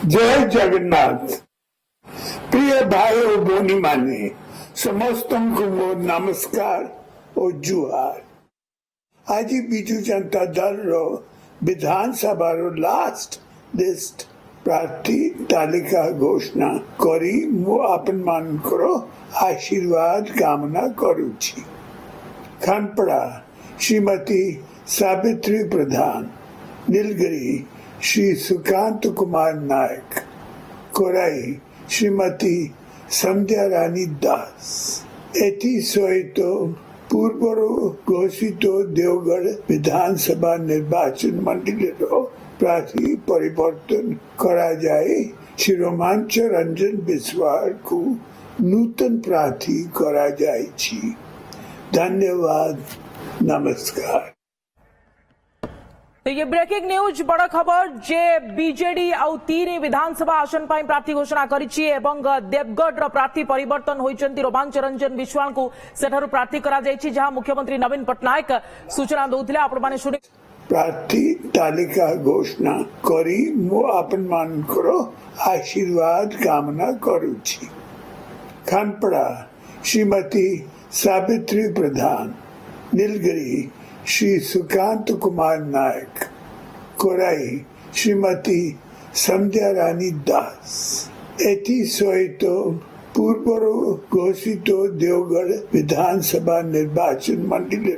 जय जगन्नाथ। प्रिय भाई और भौणी माने समस्त को मोर नमस्कार और जुहार। आज बिजु जनता दल रो विधानसभा रो लास्ट लिस्ट प्रार्थी तालिका घोषणा करी मु आपन मान करो आशीर्वाद कामना करूची। खानपड़ा श्रीमती सावित्री प्रधान, नीलगिरी श्री सुकांत कुमार नायक, कोराई श्रीमती संध्या रानी दास। एथि सहित पूर्व घोषित देवगढ़ विधानसभा निर्वाचन मंडली प्रार्थी परिवर्तन करा जाए। श्री रोमांच रंजन बिस्वाल को नूतन प्रार्थी करा जाए। धन्यवाद, नमस्कार। तो ये ब्रेकिंग न्यूज बड़ खबर जे बीजेडी आउ 3 विधानसभा आसन पर प्रार्थी घोषणा करिछि एवं देवगढ़ रो प्रार्थी परिवर्तन होइचंती। रोमांच रंजन बिस्वाल को सेठारु प्रार्थी करा जायछि, जहां मुख्यमंत्री नवीन पटनायक सूचना दउथिले। आपण माने सुनि प्रार्थी तालिका घोषणा करी मु आपन मान करो आशीर्वाद कामना करूछि। खानपड़ा श्रीमती सावित्री प्रधान, नीलगिरी श्री सुकांत कुमार नायक, कोराई श्रीमती संध्या रानी दास। एथि सहित पूर्व घोषित देवगढ़ विधानसभा निर्वाचन मंडली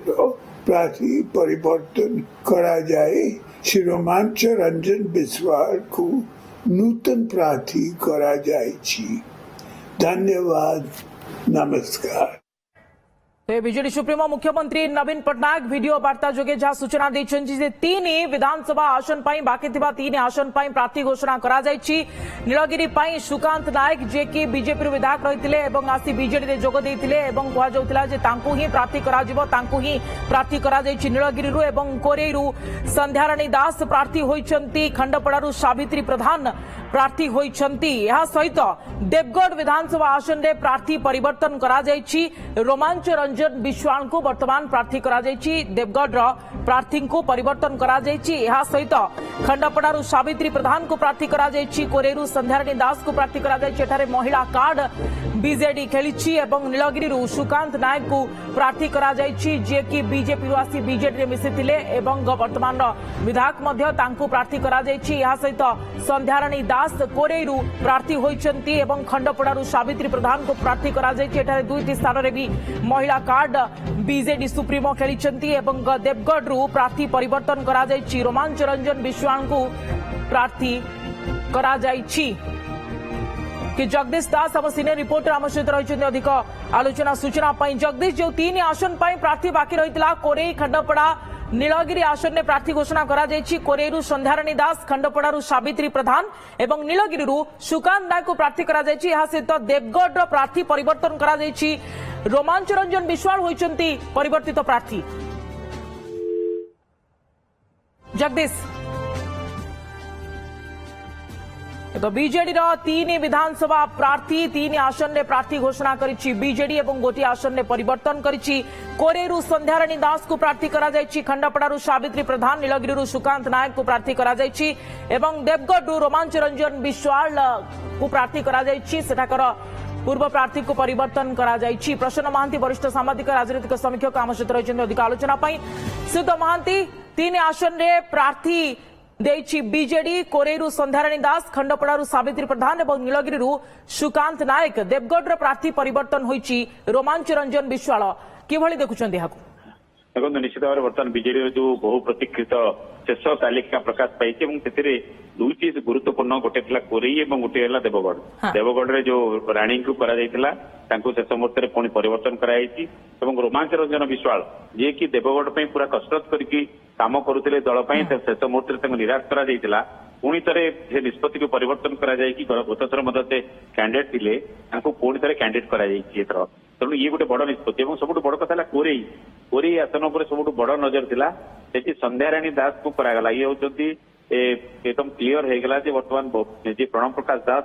प्रार्थी परिवर्तन करा जाए। श्री रोमांच रंजन बिस्वाल को नूतन प्रार्थी करा जाए। धन्यवाद, नमस्कार। बीजेडी सुप्रीमो मुख्यमंत्री नवीन पटनायक वीडियो वार्ता जोगे जहां सूचना देछंती जे 3 विधानसभा आसन पई बाकी थिबा 3 आसन पई प्रार्थी घोषणा करा जायछि। नीलगिरी पई सुकांत नायक जे कि बीजेपी विधायक रहिथिले एवं आसी बीजेडी रे जोग देथिले एवं कुआ जाउथिला जे तांकू ही प्रार्थी करा जिवो, तांकू ही प्रार्थी करा जायछि। नीलगिरी रु एवं कोरेरु संध्याराणी दास प्रार्थी होइछंती। खंडपड़ारु सावित्री प्रधान प्रार्थी होइछंती। यहा सहित देवगढ़ विधानसभा आसन रे प्रार्थी परिवर्तन करा जायछि। रोमांच रंजन बिस्वाल को वर्तमान प्रार्थी करा जायछि। देवगढ़ प्रार्थी को परिवर्तन करा जायछि। यहा सहित खंडपड़ारु सावित्री प्रधान को प्रार्थी करा जायछि। कोरेरु संध्याराणी दास को प्रार्थी करा जायछि। एठारे महिला कार्ड बीजेडी खेलिछि एवं नीलगिरी सुकांत नायक को प्रार्थी करा जायछि, जे कि बीजेपी आसी बीजेडी रे मिसिथिले एवं वर्तमान विधायक मध्य तांको प्रार्थी करा जायछि। यहा सहित संध्याराणी दास कोरेरु प्रार्थी होइछंती एवं खंडपड़ारु सावित्री प्रधान को प्रार्थी करा जायछि। एठारे 2टी स्थान रे भी महिला कार्ड बीजेडी सुप्रीमो खेलिछंती एवं देवगढ़ रु प्रार्थी परिवर्तन करा जायछि। रोमांच रंजन बिस्वाल को प्रार्थी करा जायछि। कि जगदीश दास हम सीनियर रिपोर्टर आम सहित रही अधिक आलोचना सूचना पाई। जगदीश, जो 3 आसन पर प्रार्थी बाकी रही कोरेई खंडपड़ा नीलगिरी आसन में प्रार्थी घोषणा करा जायछि। कोरेरु संध्याराणी दास, खंडपड़ारु सावित्री प्रधान एवं नीलगिरी सुकांत नायक को प्रार्थी करा जायछि। यहा सहित देवगढ़ प्रार्थी परिवर्तन करा जायछि। रोमांच रंजन बिस्वाल होइछंती परिवर्तित प्रार्थी। जगदीश, तो बीजेडी 3 विधानसभा प्रार्थी 3 आसन में प्रार्थी घोषणा करिछि। बीजेडी एवं गोटी आसन में परिवर्तन करिछि। कोरेरु संध्याराणी दास को प्रार्थी करा जायछि। खंडपड़ारु सावित्री प्रधान, नीलगिरी सुकांत नायक को प्रार्थी करा जायछि एवं देवगढ़ रोमांच रंजन बिस्वाल को प्रार्थी करा जायछि। सेठाकर पूर्व प्रार्थी को परिवर्तन करा जायछि। प्रसन्न महांती वरिष्ठ सामाजिक राजनीतिक समीक्षक आम सहित रही अधिक आलोचना पाई। सिद्ध महांती, 3 आसन में प्रार्थी देछि बीजेडी। कोरेरु संध्याराणी दास, खंडपड़ारु सावित्री प्रधान एवं नीलगिरी सुकांत नायक। देवगढ़ प्रार्थी परिवर्तन होइछि। रोमांच रंजन बिस्वाल किभଳି देखुछन्ती हाकु? देखो, निश्चित भाव बर्तमान बीजेडी जो बहु प्रतीक्षित शेष तालिका प्रकाश पाई 2टी गुरुत्वपूर्ण, गोटे कोरेई और गोटे देवगढ़। देवगढ़ जो राणी को करा जायतिला तांको शेष मुहूर्त में पुणी परिवर्तन कराई। रोमांच रंजन बिस्वाल जे कि देवगढ़ पे पूरा कसरत करके काम करुले दल शेष मुहूर्त में निराश करा जायतिला। पुणी थे से निष्पत्ति को परिवर्तन करा जाए कि गत थर से कैंडिडेट थे पुणी थे कैंडिडेट कर तेणु ये गोटे बड़ निष्पत्ति। सब बड़ कथा कोरेई कोरेई आसन पर सब बड़ नजर था संध्याराणी दास को करागला। ये होती एकदम क्लीयर हो गला बर्तमान जे प्रणव प्रकाश दास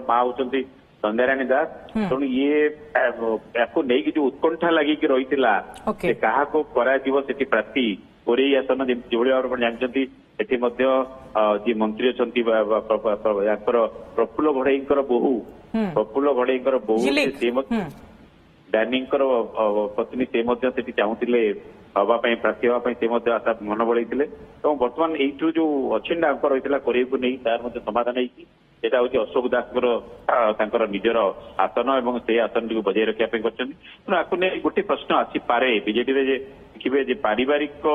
माँ होती संध्याराणी दास। तेणु ये नहीं जो उत्कंठा लगी रही क्या प्रार्थी कोरेई आसन जो भाव जानते ଏଠି ମଧ୍ୟ ଯିଏ ମନ୍ତ୍ରୀ ଅଛନ୍ତି ୟାଙ୍କର ପ୍ରଫୁଲ୍ଲ ଘଡେଇଙ୍କର ବୋହୂ ପ୍ରଫୁଲ୍ଲ ଘଡେଇଙ୍କର ବୋହୂ ଝିଲିକ। ସେ ମଧ୍ୟ ଡାନିଙ୍କର ପତ୍ନୀ ସେ ମଧ୍ୟ ସେଠି ଚାହୁଁଥିଲେ ହବା ପାଇଁ ପ୍ରାର୍ଥୀ ହବା ପାଇଁ ସେ ମଧ୍ୟ ଆଶା ମନ ବଳେଇଥିଲେ ଏବଂ ବର୍ତ୍ତମାନ ଏଇଠୁ ଯୋଉ ଅଛିଣ୍ଡା ଅଙ୍କ ରହିଥିଲା କୋରେଇକୁ ନେଇ ତାର ମଧ୍ୟ ସମାଧାନ ହେଇଛି। ସେଟା ହଉଛି ଅଶୋକ ଦାସଙ୍କର ତାଙ୍କର ନିଜର ଆସନ ଏବଂ ସେଇ ଆସନଟିକୁ ବଜାୟ ରଖିବା ପାଇଁ କରିଛନ୍ତି। ତେଣୁ ଆକୁ ନେଇ ଗୋଟେ ପ୍ରଶ୍ନ ଆସିପାରେ ବିଜେଡିରେ ଯେ ଦେଖିବେ ଯେ ପାରିବାରିକ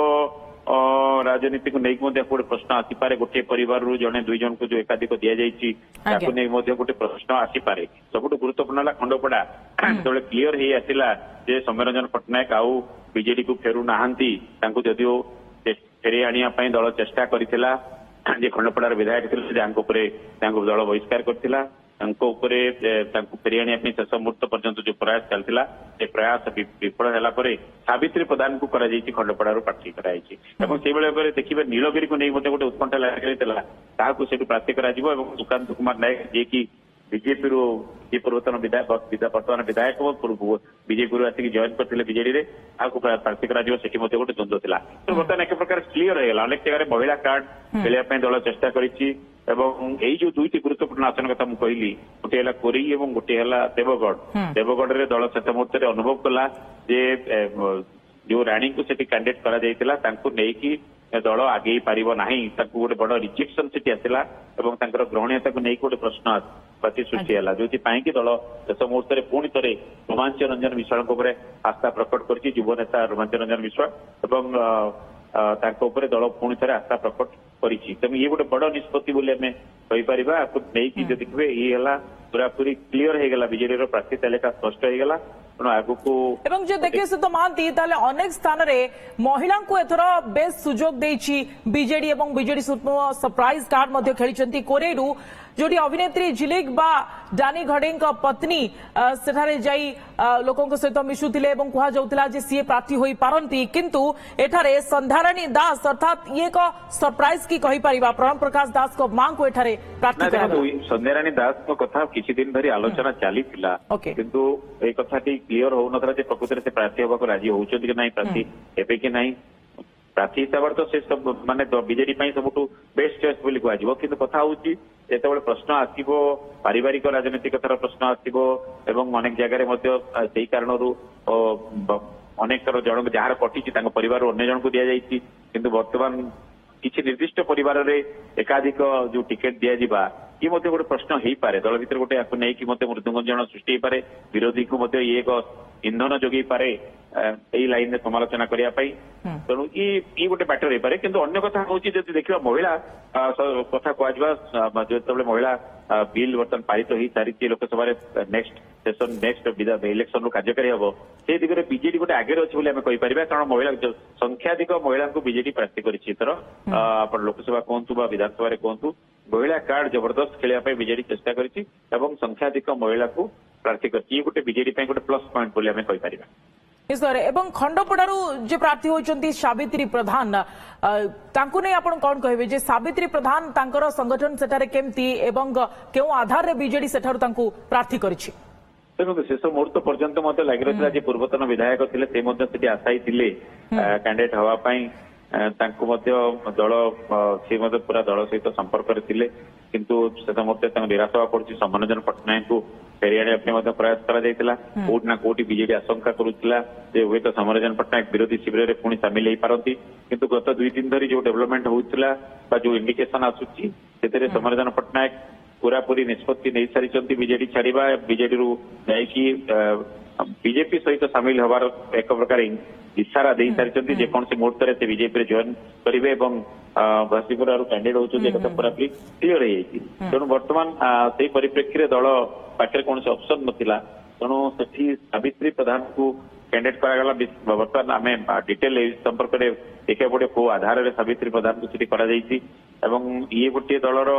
ରାଜନୀତିକୁ ନେଇକି ମଧ୍ୟ ଗୋଟେ ପ୍ରଶ୍ନ ଆସିପାରେ। ଗୋଟିଏ ପରିବାରରୁ ଜଣେ ଦୁଇ ଜଣଙ୍କୁ ଯୋଉ ଏକାଧିକ ଦିଆଯାଇଛି ତାକୁ ନେଇ ମଧ୍ୟ ଗୋଟେ ପ୍ରଶ୍ନ ଆସିପାରେ। ସବୁଠୁ ଗୁରୁତ୍ୱପୂର୍ଣ୍ଣ ହେଲା ଖଣ୍ଡପଡା ଯେତେବେଳେ କ୍ଲିୟର ହେଇ ଆସିଲା ଯେ ସୌମ୍ୟରଞ୍ଜନ ପଟ୍ଟନାୟକ ଆଉ ବିଜେଡିକୁ ଫେରୁ ନାହାନ୍ତି, ତାଙ୍କୁ ଯଦିଓ ଫେରେଇ ଆଣିବା ପାଇଁ ଦଳ ଚେଷ୍ଟା କରିଥିଲା, ଯେ ଖଣ୍ଡପଡାର ବିଧାୟକ ଥିଲେ ଯାହାଙ୍କ ଉପରେ ତାଙ୍କୁ ଦଳ ବହିଷ୍କାର କରିଥିଲା, ତାଙ୍କ ଉପରେ ତାଙ୍କୁ ଫେରି ଆଣିବା ପାଇଁ ଶେଷ ମୁହୂର୍ତ୍ତ ପର୍ଯ୍ୟନ୍ତ ଯୋଉ ପ୍ରୟାସ ଚାଲିଥିଲା ସେ ପ୍ରୟାସ ବିଫଳ ହେଲା ପରେ ସାବିତ୍ରୀ ପ୍ରଧାନଙ୍କୁ କରାଯାଇଛି ଖଣ୍ଡପଡାରୁ ପ୍ରାର୍ଥୀ କରାଯାଇଛି। ଏବଂ ସେଇଭଳି ଭାବରେ ଦେଖିବେ ନୀଳଗିରିକୁ ନେଇ ମଧ୍ୟ ଗୋଟେ ଉତ୍କଣ୍ଠା ଲାଗିଥିଲା, ତାହାକୁ ସେଠୁ ପ୍ରାର୍ଥୀ କରାଯିବ ଏବଂ ସୁକାନ୍ତ କୁମାର ନାୟକ ଯିଏକି ବିଜେପିରୁ ଯିଏ ପୂର୍ବତନ ବର୍ତ୍ତମାନ ବିଧାୟକ ବିଜେପିରୁ ଆସିକି ଜଏନ କରିଥିଲେ ବିଜେଡିରେ, ତାହାକୁ ପ୍ରାର୍ଥୀ କରାଯିବ ସେଠି ମଧ୍ୟ ଗୋଟେ ଦ୍ୱନ୍ଦ୍ୱ ଥିଲା। ତେଣୁ ବର୍ତ୍ତମାନ ଏକ ପ୍ରକାର କ୍ଲିୟର ହେଇଗଲା। ଅନେକ ଜାଗାରେ ମହିଳା କାର୍ଡ ଖେଳିବା ପାଇଁ ଦଳ ଚେଷ୍ଟା କରିଛି ଏବଂ ଏଇ ଯୋଉ ଦୁଇଟି ଗୁରୁତ୍ୱପୂର୍ଣ୍ଣ ଆସନ କଥା ମୁଁ କହିଲି, ଗୋଟିଏ ହେଲା କୋରେଇ ଏବଂ ଗୋଟିଏ ହେଲା ଦେବଗଡ଼। ଦେବଗଡ଼ରେ ଦଳ ଶେଷ ମୁହୂର୍ତ୍ତରେ ଅନୁଭବ କଲା ଯେ ଯୋଉ ରାଣୀଙ୍କୁ ସେଠି କ୍ୟାଣ୍ଡିଡେଟ୍ କରାଯାଇଥିଲା ତାଙ୍କୁ ନେଇକି ଦଳ ଆଗେଇ ପାରିବ ନାହିଁ, ତାଙ୍କୁ ଗୋଟେ ବଡ ରିଜେକ୍ସନ ସେଠି ଆସିଲା ଏବଂ ତାଙ୍କର ଗ୍ରହଣୀୟତାକୁ ନେଇକି ଗୋଟେ ପ୍ରଶ୍ନ ସୃଷ୍ଟି ହେଲା, ଯୋଉଥିପାଇଁ କି ଦଳ ଶେଷ ମୁହୂର୍ତ୍ତରେ ପୁଣି ଥରେ ରୋମାଞ୍ଚ ରଞ୍ଜନ ବିଶ୍ୱାଳଙ୍କ ଉପରେ ଆସ୍ଥା ପ୍ରକଟ କରିଛି, ଯୁବ ନେତା ରୋମାଞ୍ଚ ରଞ୍ଜନ ବିଶ୍ୱାଳ ଏବଂ ତାଙ୍କ ଉପରେ ଦଳ ପୁଣି ଥରେ ଆସ୍ଥା ପ୍ରକଟ କରିଛି। ତେଣୁ ଇଏ ଗୋଟେ ବଡ ନିଷ୍ପତ୍ତି ବୋଲି ଆମେ କହିପାରିବା। ଆକୁ ନେଇକି ଯଦି ଦେଖିବେ ଇଏ ହେଲା ପୁରାପୁରି କ୍ଲିୟର ହେଇଗଲା, ବିଜେଡିର ପ୍ରାର୍ଥୀ ତାଲିକା ସ୍ପଷ୍ଟ ହେଇଗଲା। ତେଣୁ ଆଗକୁ এবং যে দেখে সুত মহান্তি তাহলে অনেক স্থাନରେ মহিলাଙ୍କୁ এথର বেশ সুযোগ ଦେଇଛି বিজেডি এবং বিজেডি ସରପ୍ରାଇଜ କାର୍ଡ ମଧ୍ୟ ଖେଳିଛନ୍ତି କୋରେଇରୁ, ଯୋଉଠି ଅଭିନେତ୍ରୀ ଝିଲିକ ବା ଡାନି ଘଡେଇଙ୍କ ପତ୍ନୀ ସେଠାରେ ଯାଇ ଲୋକଙ୍କ ସହିତ ମିଶୁଥିଲେ ଏବଂ କୁହାଯାଉଥିଲା ଯେ ସିଏ ପ୍ରାର୍ଥୀ ହୋଇପାରନ୍ତି, କିନ୍ତୁ ଏଠାରେ ସନ୍ଧ୍ୟାରାଣୀ ଦାସ ଅର୍ଥାତ୍ ଇଏ ଏକ ସରପ୍ରାଇଜ କି କହିପାରିବା ପ୍ରାଣ ପ୍ରକାଶ ଦାସଙ୍କ ମାଙ୍କୁ ଏଠାରେ ପ୍ରାର୍ଥୀ କରାଗଲା। ସନ୍ଧ୍ୟାରାଣୀ ଦାସଙ୍କ କଥା କିଛି ଦିନ ଧରି ଆଲୋଚନା ଚାଲିଥିଲା, କିନ୍ତୁ ଏଇ କଥାଟି କ୍ଲିୟର ହଉନଥିଲା ଯେ ପ୍ରକୃତରେ ସେ ପ୍ରାର୍ଥୀ ହେବାକୁ ରାଜି ହଉଛନ୍ତି କି ନାହିଁ, ପ୍ରାର୍ଥୀ ହେବେ କି ନାହିଁ। ପ୍ରାର୍ଥୀ ହିସାବରେ ତ ସେ ମାନେ ବିଜେଡି ପାଇଁ ସବୁଠୁ ବେଷ୍ଟ ଚଏସ୍ ବୋଲି କୁହାଯିବ, କିନ୍ତୁ କଥା ହଉଛି ଯେତେବେଳେ ପ୍ରଶ୍ନ ଆସିବ ପାରିବାରିକ ରାଜନୀତି କଥାର ପ୍ରଶ୍ନ ଆସିବ ଏବଂ ଅନେକ ଜାଗାରେ ମଧ୍ୟ ସେଇ କାରଣରୁ ଅନେକ ଜଣ ଯାହାର କଟିଛି ତାଙ୍କ ପରିବାରରୁ ଅନ୍ୟ ଜଣଙ୍କୁ ଦିଆଯାଇଛି, କିନ୍ତୁ ବର୍ତ୍ତମାନ କିଛି ନିର୍ଦ୍ଦିଷ୍ଟ ପରିବାରରେ ଏକାଧିକ ଯୋଉ ଟିକେଟ ଦିଆଯିବା ଇଏ ମଧ୍ୟ ଗୋଟେ ପ୍ରଶ୍ନ ହେଇପାରେ। ଦଳ ଭିତରେ ଗୋଟେ ଆକୁ ନେଇକି ମଧ୍ୟ ମୃଦୁଗଞ୍ଜନ ସୃଷ୍ଟି ହେଇପାରେ, ବିରୋଧୀଙ୍କୁ ମଧ୍ୟ ଇଏ ଏକ ଇନ୍ଧନ ଯୋଗେଇପାରେ ଏଇ ଲାଇନରେ ସମାଲୋଚନା କରିବା ପାଇଁ। ତେଣୁ ଇଏ ଗୋଟେ ବ୍ୟାଟର ହେଇପାରେ। କିନ୍ତୁ ଅନ୍ୟ କଥା ହଉଛି ଯଦି ଦେଖିବା ମହିଳା କଥା କୁହାଯିବା, ଯେତେବେଳେ ମହିଳା ବିଲ୍ ବର୍ତ୍ତମାନ ପାରିତ ହେଇସାରିଛି ଲୋକସଭାରେ ନେକ୍ସଟ ଇଲେକ୍ସନରୁ କାର୍ଯ୍ୟକାରୀ ହବ, ସେ ଦିଗରେ ବିଜେଡି ଗୋଟେ ଆଗରେ ଅଛି ବୋଲି ଆମେ କହିପାରିବା। କାରଣ ମହିଳା ସଂଖ୍ୟାଧିକ ମହିଳାଙ୍କୁ ବିଜେଡି ପ୍ରାର୍ଥୀ କରିଛି ଏଥର, ଆପଣ ଲୋକସଭା କୁହନ୍ତୁ ବା ବିଧାନସଭାରେ କୁହନ୍ତୁ, ମହିଳା କାର୍ଡ ଜବରଦସ୍ତ ଖେଳିବା ପାଇଁ ବିଜେଡି ଚେଷ୍ଟା କରିଛି ଏବଂ ସଂଖ୍ୟାଧିକ ମହିଳାକୁ ପ୍ରାର୍ଥୀ କରିଛି। ଇଏ ଗୋଟେ ବିଜେଡି ପାଇଁ ଗୋଟେ ପ୍ଲସ୍ ପଏଣ୍ଟ ବୋଲି ଆମେ କହିପାରିବା। এবং খଣ୍ଡপড়াରୁ যে প্রার্থী হয়েছেন সাবিত্রী প্রধান, তাঁকু নেই আপন কোন কহিবে যে সাবিত্রী প্রধান তাঙ্কর সংগঠন সেটারে কেমতি এবং কেউ আধারে বিজেডি সেঠারু তাঙ্কু প্রার্থী করেছে? ଦେଖନ୍ତୁ ଶେଷ ମୁହୂର୍ତ୍ତ ପର୍ଯ୍ୟନ୍ତ ମଧ୍ୟ ଲାଗି ରହିଥିଲା ଯେ ପୂର୍ବତନ ବିଧାୟକ ଥିଲେ ସେ ମଧ୍ୟ ସେଠି ଆଶାୟୀ ଥିଲେ କ୍ୟାଣ୍ଡିଡେଟ୍ ହେବା ପାଇଁ, ତାଙ୍କୁ ମଧ୍ୟ ଦଳ ସେ ମଧ୍ୟ ପୁରା ଦଳ ସହିତ ସମ୍ପର୍କରେ ଥିଲେ, କିନ୍ତୁ ଶେଷ ମୁହୂର୍ତ୍ତରେ ତାଙ୍କୁ ନିରାଶ ହେବାକୁ ପଡୁଛି। ସୌମ୍ୟରଞ୍ଜନ ପଟ୍ଟନାୟକଙ୍କୁ ଫେରି ଆଣିବା ପାଇଁ ମଧ୍ୟ ପ୍ରୟାସ କରାଯାଇଥିଲା। କୋଉଠି ନା କୋଉଠି ବିଜେଡି ଆଶଙ୍କା କରୁଥିଲା ଯେ ହୁଏତ ସୌମ୍ୟରଞ୍ଜନ ପଟ୍ଟନାୟକ ବିରୋଧୀ ଶିବିରରେ ପୁଣି ସାମିଲ ହେଇପାରନ୍ତି, କିନ୍ତୁ ଗତ 2 ଦିନ ଧରି ଯୋଉ ଡେଭଲପମେଣ୍ଟ ହଉଥିଲା ବା ଯୋଉ ଇଣ୍ଡିକେସନ ଆସୁଛି ସେଥିରେ ସୌମ୍ୟରଞ୍ଜନ ପଟ୍ଟନାୟକ ପୁରାପୁରି ନିଷ୍ପତ୍ତି ନେଇସାରିଛନ୍ତି ବିଜେଡି ଛାଡିବା, ବିଜେଡିରୁ ଯାଇକି ବିଜେପି ସହିତ ସାମିଲ ହେବାର ଏକ ପ୍ରକାର ଇସାରା ଦେଇ ସାରିଛନ୍ତି। ଯେକୌଣସି ମୁହୂର୍ତ୍ତରେ ସେ ବିଜେପିରେ ଜଏନ କରିବେ ଏବଂ ଘସିପୁରାରୁ କ୍ୟାଣ୍ଡିଡେଟ୍ ହଉଛନ୍ତି, ଏକ ପୁରାପୁରି କ୍ଲିୟର ହେଇଯାଇଛି। ତେଣୁ ବର୍ତ୍ତମାନ ସେଇ ପରିପ୍ରେକ୍ଷୀରେ ଦଳ ପାଖରେ କୌଣସି ଅପସନ ନଥିଲା, ତେଣୁ ସେଠି ସାବିତ୍ରୀ ପ୍ରଧାନଙ୍କୁ କ୍ୟାଣ୍ଡିଡେଟ୍ କରାଗଲା। ବର୍ତ୍ତମାନ ଆମେ ଡିଟେଲ ଏ ସମ୍ପର୍କରେ ଦେଖିବାକୁ ପଡିବ କୋଉ ଆଧାରରେ ସାବିତ୍ରୀ ପ୍ରଧାନଙ୍କୁ ସେଠି କରାଯାଇଛି ଏବଂ ଇଏ ଗୋଟିଏ ଦଳର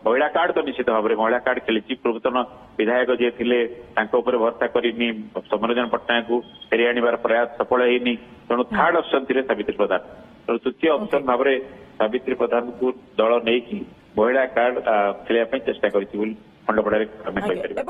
ମହିଳା କାର୍ଡ ତ ନିଶ୍ଚିତ ଭାବରେ ମହିଳା କାର୍ଡ ଖେଳିଛି। ପୂର୍ବତନ ବିଧାୟକ ଯିଏ ଥିଲେ ତାଙ୍କ ଉପରେ ଭରସା କରିନି ସୌମ୍ୟରଞ୍ଜନ ପଟ୍ଟନାୟକଙ୍କୁ ଫେରି ଆଣିବାର ପ୍ରୟାସ ସଫଳ ହେଇନି, ତେଣୁ ଥାର୍ଡ ଅପସନ ଥିଲେ ସାବିତ୍ରୀ ପ୍ରଧାନ। ତେଣୁ ତୃତୀୟ ଅପସନ ଭାବରେ ସାବିତ୍ରୀ ପ୍ରଧାନଙ୍କୁ ଦଳ ନେଇକି ମହିଳା କାର୍ଡ ଖେଳିବା ପାଇଁ ଚେଷ୍ଟା କରିଛି ବୋଲି ଖଣ୍ଡପଡାରେ ଆମେ କହିପାରିବା।